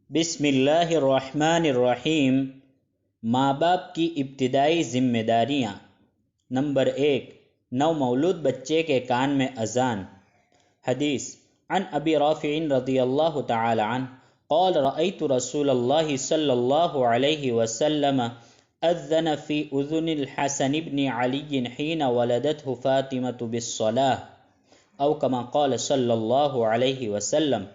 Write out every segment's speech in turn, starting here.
بسم اللہ الرحمن الرحیم۔ ماں باپ کی ابتدائی ذمہ داریاں۔ نمبر 1، نو مولود بچے کے کان میں اذان۔ حدیث عن ابی رافع رضی اللہ تعالی عنہ قال رأيت رسول اللہ صلی اللہ علیہ وسلم اذن فی اذن الحسن بن علی حین ولدته فاطمة بالصلاة او کما قال صلی اللہ علیہ وسلم۔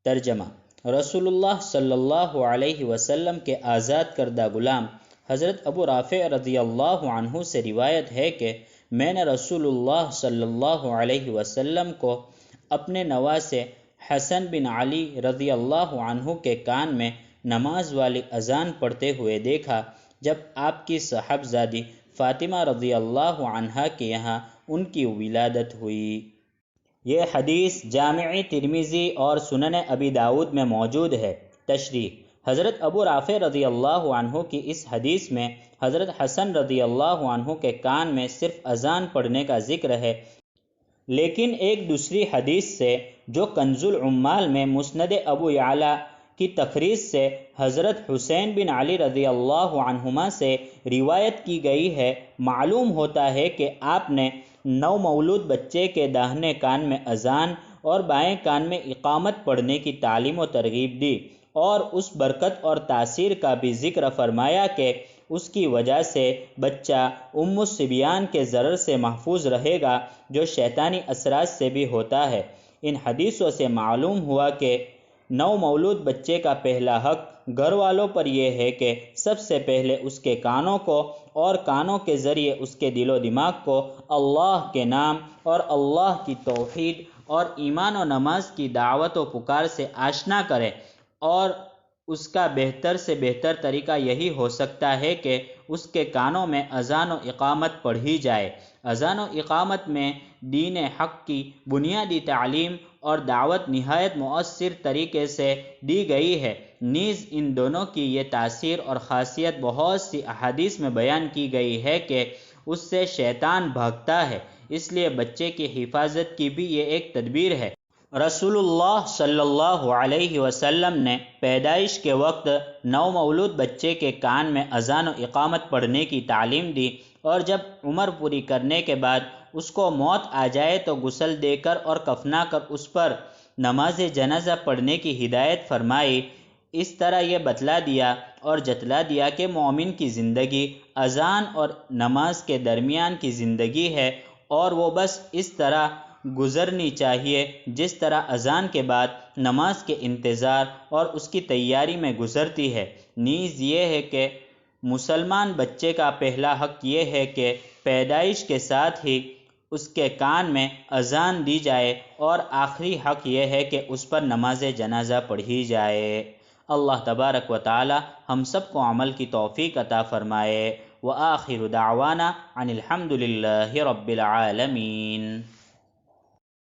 ترجمہ: رسول اللہ صلی اللہ علیہ وسلم کے آزاد کردہ غلام حضرت ابو رافع رضی اللہ عنہ سے روایت ہے کہ میں نے رسول اللہ صلی اللہ علیہ وسلم کو اپنے نواسے حسن بن علی رضی اللہ عنہ کے کان میں نماز والی اذان پڑھتے ہوئے دیکھا جب آپ کی صاحبزادی فاطمہ رضی اللہ عنہا کے یہاں ان کی ولادت ہوئی۔ یہ حدیث جامع ترمذی اور سنن ابی داؤد میں موجود ہے۔ تشریح: حضرت ابو رافع رضی اللہ عنہ کی اس حدیث میں حضرت حسن رضی اللہ عنہ کے کان میں صرف اذان پڑھنے کا ذکر ہے، لیکن ایک دوسری حدیث سے جو کنز العمال میں مسند ابو یعلا کی تخریج سے حضرت حسین بن علی رضی اللہ عنہما سے روایت کی گئی ہے، معلوم ہوتا ہے کہ آپ نے نو مولود بچے کے داہنے کان میں اذان اور بائیں کان میں اقامت پڑھنے کی تعلیم و ترغیب دی، اور اس برکت اور تاثیر کا بھی ذکر فرمایا کہ اس کی وجہ سے بچہ ام الصبیان کے ضرر سے محفوظ رہے گا جو شیطانی اثرات سے بھی ہوتا ہے۔ ان حدیثوں سے معلوم ہوا کہ نو مولود بچے کا پہلا حق گھر والوں پر یہ ہے کہ سب سے پہلے اس کے کانوں کو اور کانوں کے ذریعے اس کے دل و دماغ کو اللہ کے نام اور اللہ کی توحید اور ایمان و نماز کی دعوت و پکار سے آشنا کرے، اور اس کا بہتر سے بہتر طریقہ یہی ہو سکتا ہے کہ اس کے کانوں میں اذان و اقامت پڑھی جائے۔ اذان و اقامت میں دین حق کی بنیادی تعلیم اور دعوت نہایت مؤثر طریقے سے دی گئی ہے، نیز ان دونوں کی یہ تاثیر اور خاصیت بہت سی احادیث میں بیان کی گئی ہے کہ اس سے شیطان بھاگتا ہے، اس لیے بچے کی حفاظت کی بھی یہ ایک تدبیر ہے۔ رسول اللہ صلی اللہ علیہ وسلم نے پیدائش کے وقت نو مولود بچے کے کان میں اذان و اقامت پڑھنے کی تعلیم دی، اور جب عمر پوری کرنے کے بعد اس کو موت آ جائے تو غسل دے کر اور کفنا کر اس پر نماز جنازہ پڑھنے کی ہدایت فرمائی۔ اس طرح یہ بتلا دیا اور جتلا دیا کہ مومن کی زندگی اذان اور نماز کے درمیان کی زندگی ہے، اور وہ بس اس طرح گزرنی چاہیے جس طرح اذان کے بعد نماز کے انتظار اور اس کی تیاری میں گزرتی ہے۔ نیز یہ ہے کہ مسلمان بچے کا پہلا حق یہ ہے کہ پیدائش کے ساتھ ہی اس کے کان میں اذان دی جائے، اور آخری حق یہ ہے کہ اس پر نماز جنازہ پڑھی جائے۔ اللہ تبارک و تعالی ہم سب کو عمل کی توفیق عطا فرمائے۔ وآخر دعوانا ان الحمد للہ رب العالمین۔